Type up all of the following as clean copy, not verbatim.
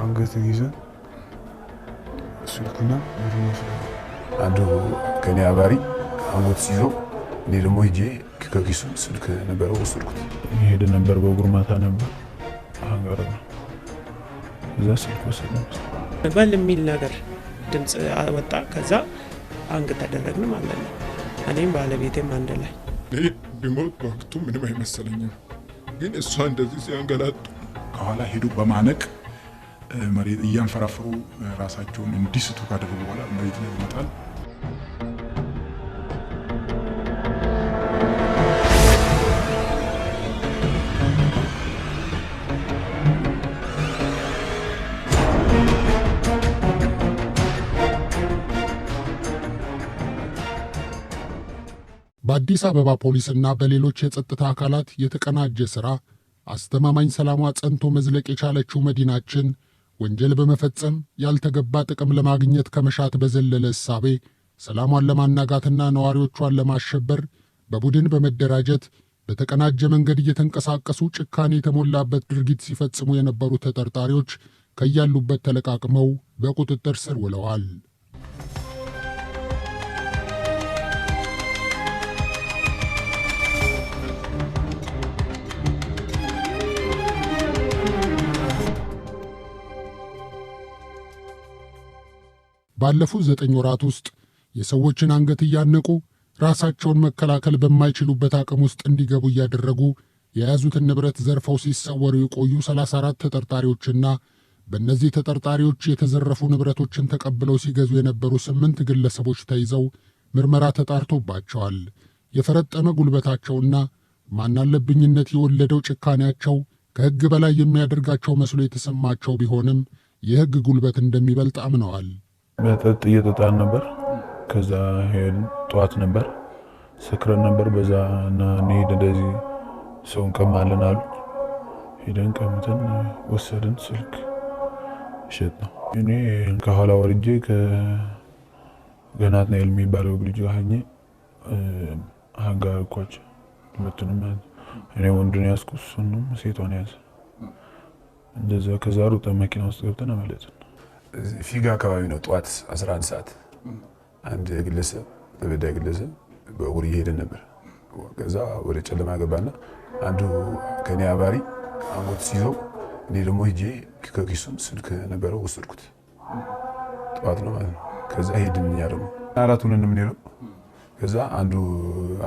አንገትን ይዘን ስልኩና ብሩን ወስደን አንዱ ከኔ አባሪ አንገት ሲይዘው እኔ ደግሞ ሂጄ ከኪሱ ስልክ ነበረው ወሰድኩት። ይሄድ ነበር በጉርማታ ነበር አንጋር ነው እዛ ስልክ ወሰደን በል የሚል ነገር ድምጽ ወጣ። ከዛ አንግ ተደረግን ማለት ነው። እኔም ባለቤቴም አንድ ላይ ቢሞት በወቅቱ ምንም አይመሰለኝም፣ ግን እሷ እንደዚህ ሲያንገላጡ ከኋላ ሄዱ በማነቅ መሬት እያንፈራፈሩ ራሳቸውን እንዲስቱ ካደረጉ በኋላ መሬት ላይ ይመጣል። በአዲስ አበባ ፖሊስና በሌሎች የጸጥታ አካላት የተቀናጀ ሥራ አስተማማኝ ሰላሟ ጸንቶ መዝለቅ የቻለችው መዲናችን ወንጀል በመፈጸም ያልተገባ ጥቅም ለማግኘት ከመሻት በዘለለ እሳቤ ሰላሟን ለማናጋትና ነዋሪዎቿን ለማሸበር በቡድን በመደራጀት በተቀናጀ መንገድ እየተንቀሳቀሱ ጭካኔ የተሞላበት ድርጊት ሲፈጽሙ የነበሩ ተጠርጣሪዎች ከያሉበት ተለቃቅመው በቁጥጥር ስር ውለዋል። ባለፉት 9 ወራት ውስጥ የሰዎችን አንገት እያነቁ ራሳቸውን መከላከል በማይችሉበት አቅም ውስጥ እንዲገቡ እያደረጉ የያዙትን ንብረት ዘርፈው ሲሰወሩ የቆዩ 34 ተጠርጣሪዎችና በእነዚህ ተጠርጣሪዎች የተዘረፉ ንብረቶችን ተቀብለው ሲገዙ የነበሩ 8 ግለሰቦች ተይዘው ምርመራ ተጣርቶባቸዋል። የፈረጠመ ጉልበታቸውና ማናለብኝነት የወለደው ጭካኔያቸው ከሕግ በላይ የሚያደርጋቸው መስሎ የተሰማቸው ቢሆንም የሕግ ጉልበት እንደሚበልጥ አምነዋል። መጠጥ እየጠጣን ነበር። ከዛ ሄድን። ጠዋት ነበር፣ ሰክረን ነበር። በዛ እና እንሂድ እንደዚህ ሰው እንቀማለን አሉ። ሄደን ቀምተን ወሰድን። ስልክ ሸጥ ነው። እኔ ከኋላ ወርጄ ከገናት ነው የሚባለው ልጅ ሀኜ ሀጋ እኳቸው ሁለቱንም እኔ ወንዱን ያዝኩ፣ እሱንም ሴቷን ያዘ። እንደዛ ከዛ ሩጠን መኪና ውስጥ ገብተን አመለጥን። ፊጋ አካባቢ ነው። ጠዋት 11 ሰዓት አንድ ግለሰብ በበዳ ግለሰብ በእግሩ እየሄደ ነበር። ከዛ ወደ ጨለማ ገባና አንዱ ከኔ አባሪ አንገት ሲይዘው እኔ ደግሞ ሂጄ ከኪሱ ስልክ ነበረው ወሰድኩት። ጠዋት ነው ማለት ነው። ከዛ ሄድን። እኛ ደግሞ አራቱን እንምንሄደው። ከዛ አንዱ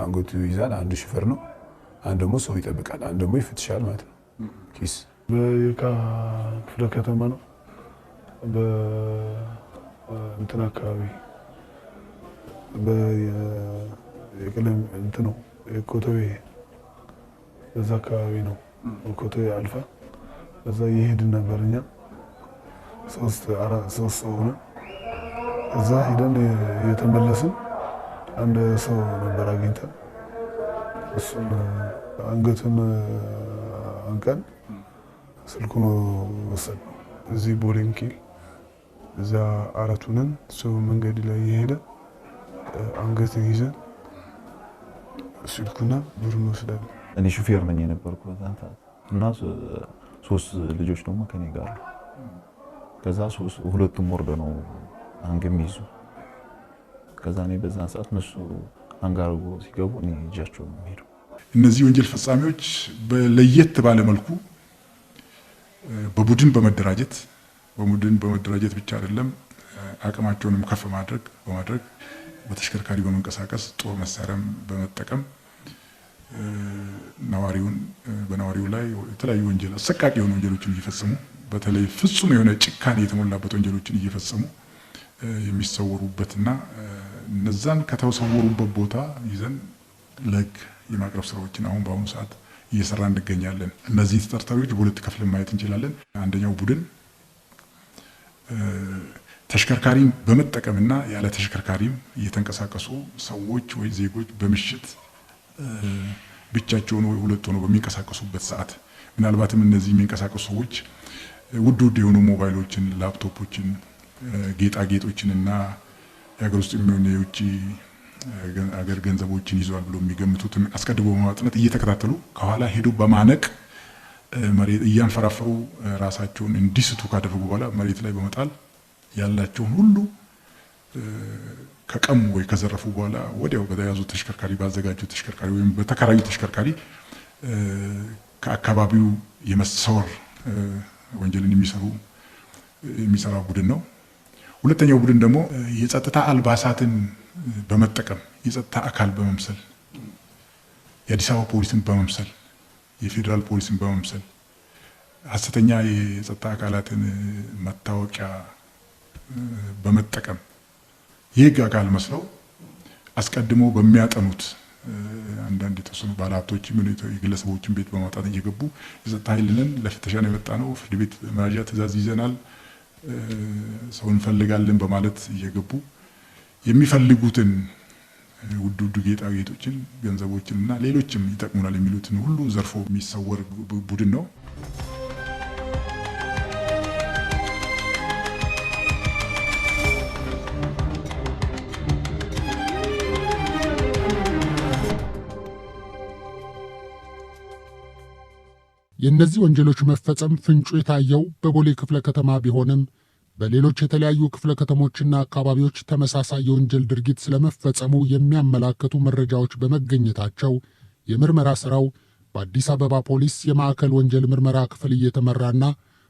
አንገቱ ይዛል፣ አንዱ ሹፌር ነው፣ አንዱ ደግሞ ሰው ይጠብቃል፣ አንዱ ደግሞ ይፈትሻል ማለት ነው። ኪስ በየካ ክፍለ ከተማ ነው። በእንትን አካባቢ በየቀለም እንትን ነው የኮቶቤ በዛ አካባቢ ነው። ኮቶቤ አልፋ በዛ እየሄድን ነበር። እኛ 3 ሰው ሆነን እዛ ሄደን እየተመለስን አንድ ሰው ነበር አግኝተን እሱን አንገቱን አንቀን ስልኩን ወሰድን። እዚህ ቦሌንኪል እዛ አራቱንን ሰው መንገድ ላይ የሄደ አንገትን ይዘን ስልኩና ብሩን ወስደን እኔ ሹፌር ነኝ የነበርኩት እና 3 ልጆች ደግሞ ከኔ ጋር ከዛ 2ቱም ወርዶ ነው አንገም ይዙ። ከዛ እኔ በዛን ሰዓት እነሱ አንጋርጎ ሲገቡ እኔ እጃቸው ነው ሄዱ። እነዚህ ወንጀል ፈጻሚዎች በለየት ባለ መልኩ በቡድን በመደራጀት ብቻ አይደለም አቅማቸውንም ከፍ በማድረግ በተሽከርካሪ በመንቀሳቀስ ጦር መሳሪያም በመጠቀም በነዋሪው ላይ የተለያዩ ወንጀል አሰቃቂ የሆኑ ወንጀሎችን እየፈጸሙ በተለይ ፍጹም የሆነ ጭካኔ የተሞላበት ወንጀሎችን እየፈጸሙ የሚሰወሩበትና እነዛን ከተሰወሩበት ቦታ ይዘን ለሕግ የማቅረብ ስራዎችን አሁን በአሁኑ ሰዓት እየሰራ እንገኛለን። እነዚህ ተጠርጣሪዎች በሁለት ከፍለን ማየት እንችላለን። አንደኛው ቡድን ተሽከርካሪን በመጠቀምና ያለ ተሽከርካሪም እየተንቀሳቀሱ ሰዎች ወይ ዜጎች በምሽት ብቻቸውን ወይ ሁለት ሆነው በሚንቀሳቀሱበት ሰዓት ምናልባትም እነዚህ የሚንቀሳቀሱ ሰዎች ውድ የሆኑ ሞባይሎችን፣ ላፕቶፖችን፣ ጌጣጌጦችን እና የሀገር ውስጥ የሚሆኑ የውጭ አገር ገንዘቦችን ይዘዋል ብሎ የሚገምቱትን አስቀድሞ በማጥናት እየተከታተሉ ከኋላ ሄዶ በማነቅ መሬት እያንፈራፈሩ ራሳቸውን እንዲስቱ ካደረጉ በኋላ መሬት ላይ በመጣል ያላቸውን ሁሉ ከቀሙ ወይ ከዘረፉ በኋላ ወዲያው በተያዙ ተሽከርካሪ ባዘጋጁ ተሽከርካሪ ወይም በተከራዩ ተሽከርካሪ ከአካባቢው የመሰወር ወንጀልን የሚሰራ ቡድን ነው። ሁለተኛው ቡድን ደግሞ የጸጥታ አልባሳትን በመጠቀም የጸጥታ አካል በመምሰል የአዲስ አበባ ፖሊስን በመምሰል የፌዴራል ፖሊስን በመምሰል ሐሰተኛ የጸጥታ አካላትን መታወቂያ በመጠቀም የህግ አካል መስለው አስቀድሞ በሚያጠኑት አንዳንድ የተወሰኑ ባለሀብቶች የግለሰቦችን ቤት በማውጣት እየገቡ የጸጥታ ኃይልን ለፍተሻ ነው የመጣ ነው፣ ፍርድ ቤት መያዣ ትዕዛዝ ይዘናል፣ ሰው እንፈልጋለን በማለት እየገቡ የሚፈልጉትን ውድ ጌጣጌጦችን፣ ገንዘቦችን እና ሌሎችም ይጠቅሙናል የሚሉትን ሁሉ ዘርፎ የሚሰወር ቡድን ነው። የእነዚህ ወንጀሎች መፈጸም ፍንጩ የታየው በቦሌ ክፍለ ከተማ ቢሆንም በሌሎች የተለያዩ ክፍለ ከተሞችና አካባቢዎች ተመሳሳይ የወንጀል ድርጊት ስለመፈጸሙ የሚያመላክቱ መረጃዎች በመገኘታቸው የምርመራ ሥራው በአዲስ አበባ ፖሊስ የማዕከል ወንጀል ምርመራ ክፍል እየተመራና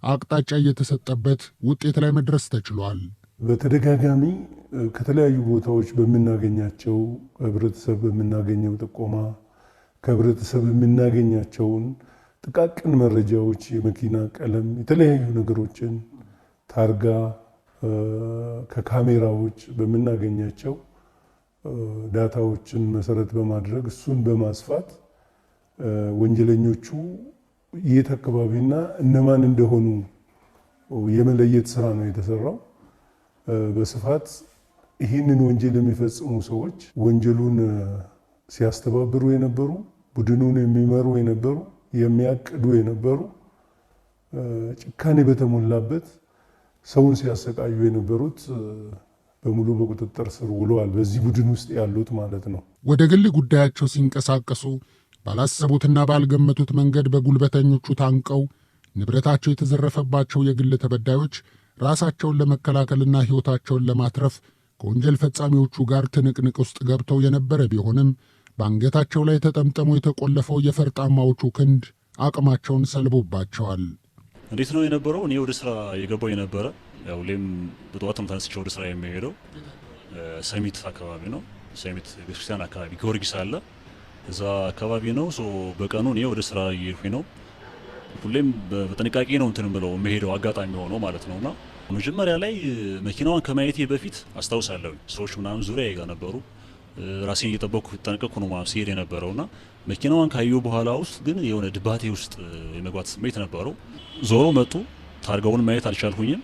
አቅጣጫ እየተሰጠበት ውጤት ላይ መድረስ ተችሏል። በተደጋጋሚ ከተለያዩ ቦታዎች በምናገኛቸው ከህብረተሰብ በምናገኘው ጥቆማ ከህብረተሰብ የምናገኛቸውን ጥቃቅን መረጃዎች የመኪና ቀለም፣ የተለያዩ ነገሮችን ታርጋ ከካሜራዎች በምናገኛቸው ዳታዎችን መሰረት በማድረግ እሱን በማስፋት ወንጀለኞቹ የት አካባቢና እነማን እንደሆኑ የመለየት ስራ ነው የተሰራው። በስፋት ይህንን ወንጀል የሚፈጽሙ ሰዎች ወንጀሉን ሲያስተባብሩ የነበሩ፣ ቡድኑን የሚመሩ የነበሩ፣ የሚያቅዱ የነበሩ፣ ጭካኔ በተሞላበት ሰውን ሲያሰቃዩ የነበሩት በሙሉ በቁጥጥር ስር ውለዋል። በዚህ ቡድን ውስጥ ያሉት ማለት ነው። ወደ ግል ጉዳያቸው ሲንቀሳቀሱ ባላሰቡትና ባልገመቱት መንገድ በጉልበተኞቹ ታንቀው ንብረታቸው የተዘረፈባቸው የግል ተበዳዮች ራሳቸውን ለመከላከልና ሕይወታቸውን ለማትረፍ ከወንጀል ፈጻሚዎቹ ጋር ትንቅንቅ ውስጥ ገብተው የነበረ ቢሆንም በአንገታቸው ላይ ተጠምጥሞ የተቆለፈው የፈርጣማዎቹ ክንድ አቅማቸውን ሰልቦባቸዋል። እንዴት ነው የነበረው? እኔ ወደ ስራ የገባው የነበረ ያው ሌም በጠዋትም ተነስቼ ወደ ስራ የሚሄደው ሰሚት አካባቢ ነው። ሰሚት ቤተክርስቲያን አካባቢ ጊዮርጊስ አለ፣ እዛ አካባቢ ነው። በቀኑ እኔ ወደ ስራ እየሄድኩኝ ነው። ሁሌም በጥንቃቄ ነው እንትን ብለው የሚሄደው አጋጣሚ ሆኖ ማለት ነውና መጀመሪያ ላይ መኪናዋን ከማየቴ በፊት አስታውሳለሁ ሰዎች ምናምን ዙሪያ ጋር ነበሩ። ራሴን እየጠበቅኩ ተጠንቀቅኩ ነው ሲሄድ የነበረውና መኪናዋን ካየሁ በኋላ ውስጥ ግን የሆነ ድባቴ ውስጥ የመግባት ስሜት ነበረው። ዞሮ መጡ። ታርጋውን ማየት አልቻልኩኝም።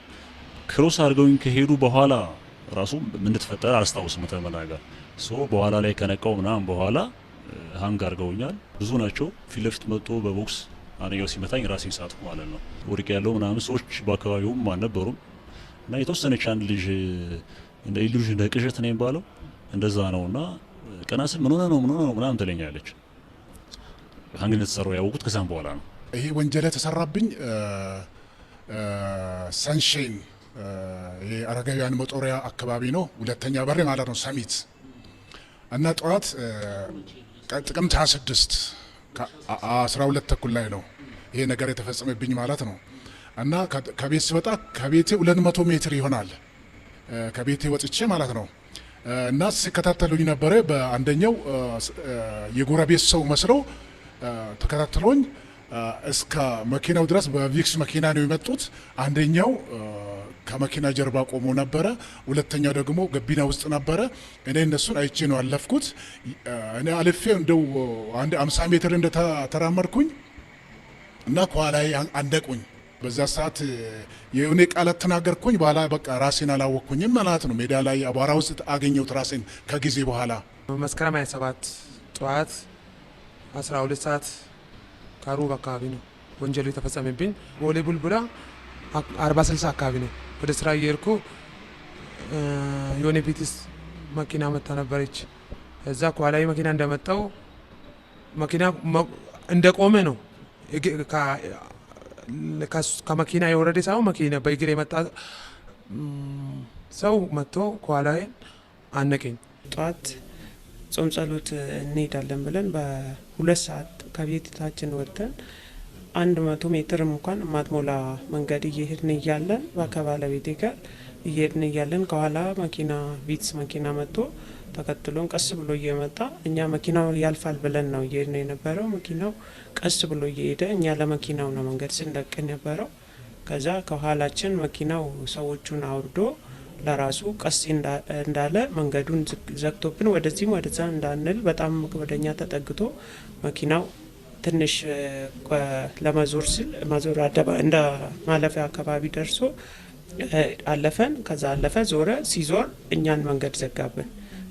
ክሮስ አድርገውኝ ከሄዱ በኋላ ራሱ ምን እንደተፈጠረ አላስታውስም ተመናገር በኋላ ላይ ከነቃው ምናምን በኋላ ሃንግ አድርገውኛል። ብዙ ናቸው። ፊት ለፊት መጥቶ በቦክስ አንኛው ሲመታኝ ራሴን ሳትኩ ማለት ነው። ወድቄ ያለው ምናምን ሰዎች በአካባቢውም አልነበሩም እና የተወሰነች አንድ ልጅ እንደ ኢሉዥ እንደ ቅዠት ነው የሚባለው እንደዛ ነውና ቀናስም ምን ሆነ ነው ምናምን ትለኛለች። ሃንግ እንደተሰራው ያወቁት ከዛም በኋላ ነው። ይሄ ወንጀል የተሰራብኝ ሰንሼን የአረጋውያን መጦሪያ አካባቢ ነው። ሁለተኛ በር ማለት ነው ሰሚት እና ጠዋት ጥቅምት 26 12 ተኩል ላይ ነው ይሄ ነገር የተፈጸመብኝ ማለት ነው። እና ከቤት ስወጣ ከቤቴ 200 ሜትር ይሆናል ከቤቴ ወጥቼ ማለት ነው። እና ሲከታተሉኝ ነበረ። በአንደኛው የጎረቤት ሰው መስለው ተከታተሉኝ እስከ መኪናው ድረስ በቪክስ መኪና ነው የመጡት። አንደኛው ከመኪና ጀርባ ቆሞ ነበረ፣ ሁለተኛው ደግሞ ገቢና ውስጥ ነበረ። እኔ እነሱን አይቼ ነው አለፍኩት። እኔ አልፌ እንደው አንድ 50 ሜትር እንደተራመድኩኝ እና ከኋላዬ አንደቁኝ። በዛ ሰዓት የሆነ ቃላት ተናገርኩኝ። በኋላ በቃ ራሴን አላወቅኩኝም ማለት ነው። ሜዳ ላይ አቧራ ውስጥ አገኘሁት ራሴን ከጊዜ በኋላ። መስከረም 27 ጠዋት 12 ሰዓት ከሩብ አካባቢ ነው ወንጀሉ የተፈጸመብኝ። ቦሌ ቡልቡላ 40-60 አካባቢ ነው። ወደ ስራ እየሄድኩ የሆነ ቪትስ መኪና መታ ነበረች። እዛ ከኋላዬ መኪና እንደመጣው መኪና እንደቆመ ነው ከመኪና የወረደ ሳይሆን መኪና በእግር የመጣ ሰው መጥቶ ከኋላዬን አነቀኝ። ጠዋት ጾም ጸሎት እንሄዳለን ብለን በ2 ሰዓት ከቤታችን ወጥተን 100 ሜትርም እንኳን ማትሞላ መንገድ እየሄድን እያለን ከባለቤቴ ጋር እየሄድን እያለን ከኋላ መኪና ቪትስ መኪና መጥቶ ተከትሎን ቀስ ብሎ እየመጣ እኛ መኪናው ያልፋል ብለን ነው እየሄድን የነበረው። መኪናው ቀስ ብሎ እየሄደ እኛ ለመኪናው ነው መንገድ ስንለቅ የነበረው። ከዛ ከኋላችን መኪናው ሰዎቹን አውርዶ ለራሱ ቀስ እንዳለ መንገዱን ዘግቶብን ወደዚህም ወደዛ እንዳንል በጣም ወደኛ ተጠግቶ መኪናው ትንሽ ለመዞር ሲል መዞር እንደ ማለፊያ አካባቢ ደርሶ አለፈን። ከዛ አለፈ ዞረ። ሲዞር እኛን መንገድ ዘጋብን።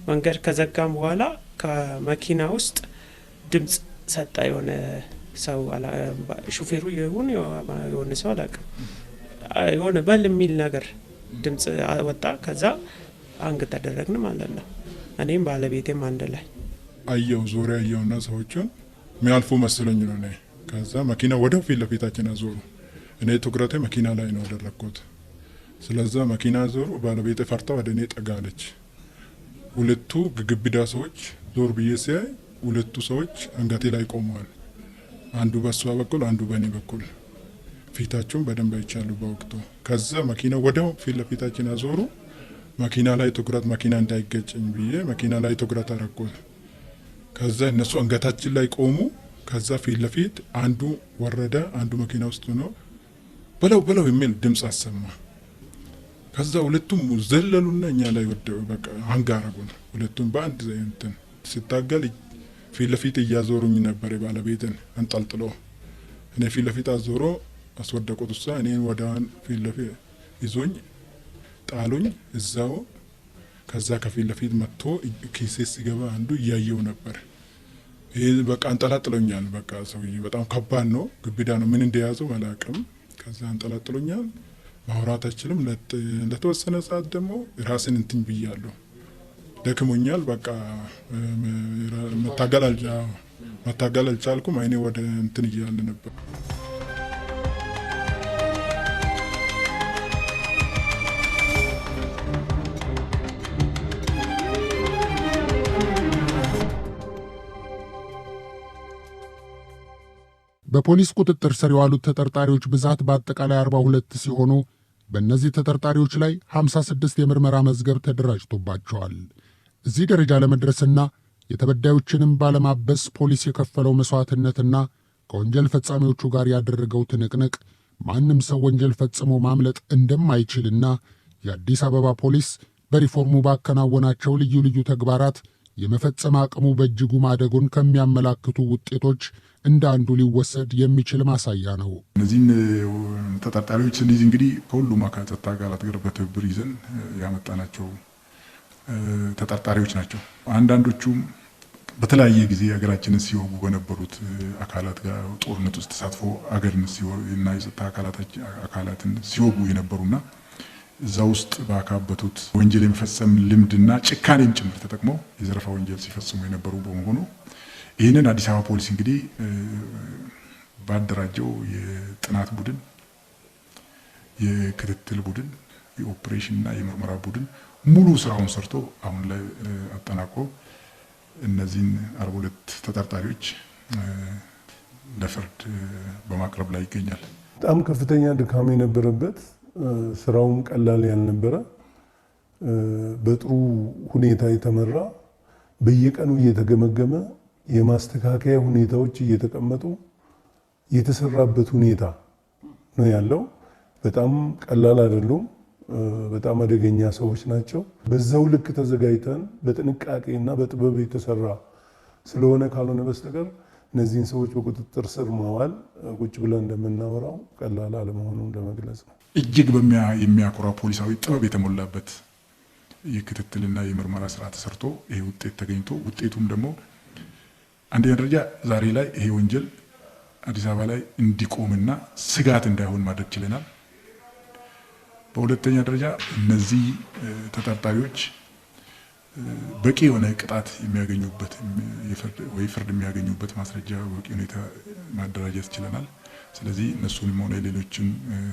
መንገድ ከዘጋም በኋላ ከመኪና ውስጥ ድምፅ ሰጣ። የሆነ ሰው ሹፌሩ የሆነ ሰው አላውቅም፣ የሆነ በል የሚል ነገር ድምፅ ወጣ። ከዛ አንግ ተደረግን ማለት ነው። እኔም ባለቤቴም አንድ ላይ አየው ዙሪያ አየውና ሰዎቹን የሚያልፉ መስሎኝ ነው እኔ። ከዛ መኪና ወደ ፊት ለፊታችን አዞሩ። እኔ ትኩረቴ መኪና ላይ ነው ያደረኩት። ስለዛ መኪና ዞሩ። ባለቤቴ ፈርታ ወደ እኔ ጠጋለች። ሁለቱ ግብዳ ሰዎች ዞር ብዬ ሲያይ 2 ሰዎች አንገቴ ላይ ቆመዋል። አንዱ በሷ በኩል አንዱ በእኔ በኩል። ፊታቸውን በደንብ አይቻሉ በወቅቱ። ከዛ መኪና ወዲያው ፊት ለፊታችን አዞሩ። መኪና ላይ ትኩረት መኪና እንዳይገጭኝ ብዬ መኪና ላይ ትኩረት አረኩት። ከዛ እነሱ አንገታችን ላይ ቆሙ። ከዛ ፊት ለፊት አንዱ ወረደ። አንዱ መኪና ውስጥ ነው በለው የሚል ድምፅ አሰማ። ከዛ ሁለቱም ዘለሉና እኛ ላይ ወደው በቃ አንጋረጉን። ሁለቱም በአንድ እንትን ሲታገል ፊት ለፊት እያዞሩኝ ነበር። ባለቤትን አንጠልጥሎ እኔ ፊት ለፊት አዞሮ አስወደቁት። እሷ እኔን ወዳን ፊት ለፊት ይዞኝ ጣሉኝ እዛው። ከዛ ከፊት ለፊት መጥቶ ኪሴ ሲገባ አንዱ እያየው ነበር። ይሄ በቃ አንጠላጥሎኛል። በቃ ሰውዬ በጣም ከባድ ነው፣ ግብዳ ነው። ምን እንደያዘው አላውቅም። ከዛ አንጠላጥሎኛል። ማውራት አይችልም። ለተወሰነ ሰዓት ደግሞ ራስን እንትን ብያለሁ። ደክሞኛል። በቃ መታገል አልቻልኩም። አይኔ ወደ እንትን እያለ ነበር። በፖሊስ ቁጥጥር ስር የዋሉት ተጠርጣሪዎች ብዛት በአጠቃላይ 42 ሲሆኑ በእነዚህ ተጠርጣሪዎች ላይ 56 የምርመራ መዝገብ ተደራጅቶባቸዋል። እዚህ ደረጃ ለመድረስና የተበዳዮችንም ባለማበስ ፖሊስ የከፈለው መሥዋዕትነትና ከወንጀል ፈጻሚዎቹ ጋር ያደረገው ትንቅንቅ ማንም ሰው ወንጀል ፈጽሞ ማምለጥ እንደማይችልና የአዲስ አበባ ፖሊስ በሪፎርሙ ባከናወናቸው ልዩ ልዩ ተግባራት የመፈጸም አቅሙ በእጅጉ ማደጉን ከሚያመላክቱ ውጤቶች እንደ አንዱ ሊወሰድ የሚችል ማሳያ ነው። እነዚህን ተጠርጣሪዎች ስንይዝ እንግዲህ ከሁሉም ጸጥታ አካላት ጋር በትብብር ይዘን ያመጣናቸው ተጠርጣሪዎች ናቸው። አንዳንዶቹም በተለያየ ጊዜ ሀገራችንን ሲወጉ በነበሩት አካላት ጋር ጦርነት ውስጥ ተሳትፎ ሀገርን እና የጸጥታ አካላትን ሲወጉ የነበሩና እዛ ውስጥ ባካበቱት ወንጀል የመፈጸም ልምድና ጭካኔም ጭምር ተጠቅመው የዘረፋ ወንጀል ሲፈጽሙ የነበሩ በመሆኑ ይህንን አዲስ አበባ ፖሊስ እንግዲህ ባደራጀው የጥናት ቡድን፣ የክትትል ቡድን፣ የኦፕሬሽንና የምርመራ ቡድን ሙሉ ስራውን ሰርቶ አሁን ላይ አጠናቆ እነዚህን 42 ተጠርጣሪዎች ለፍርድ በማቅረብ ላይ ይገኛል። በጣም ከፍተኛ ድካም የነበረበት ስራውን ቀላል ያልነበረ በጥሩ ሁኔታ የተመራ በየቀኑ እየተገመገመ የማስተካከያ ሁኔታዎች እየተቀመጡ የተሰራበት ሁኔታ ነው ያለው። በጣም ቀላል አይደሉም። በጣም አደገኛ ሰዎች ናቸው። በዛው ልክ ተዘጋጅተን በጥንቃቄና በጥበብ የተሰራ ስለሆነ ካልሆነ በስተቀር እነዚህን ሰዎች በቁጥጥር ስር ማዋል ቁጭ ብለን እንደምናወራው ቀላል አለመሆኑን ለመግለጽ ነው። እጅግ የሚያኮራ ፖሊሳዊ ጥበብ የተሞላበት የክትትልና የምርመራ ስራ ተሰርቶ ይሄ ውጤት ተገኝቶ ውጤቱም ደግሞ አንደኛ ደረጃ ዛሬ ላይ ይሄ ወንጀል አዲስ አበባ ላይ እንዲቆምና ስጋት እንዳይሆን ማድረግ ችለናል። በሁለተኛ ደረጃ እነዚህ ተጠርጣሪዎች በቂ የሆነ ቅጣት የሚያገኙበት ወይ ፍርድ የሚያገኙበት ማስረጃ በቂ ሁኔታ ማደራጀት ችለናል። ስለዚህ እነሱንም ሆነ ሌሎችን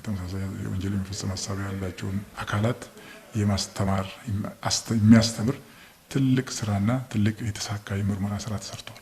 ተመሳሳይ ወንጀል የመፈጸም ሀሳብ ያላቸውን አካላት የማስተማር የሚያስተምር ትልቅ ስራና ትልቅ የተሳካ የምርመራ ስራ ተሰርቷል።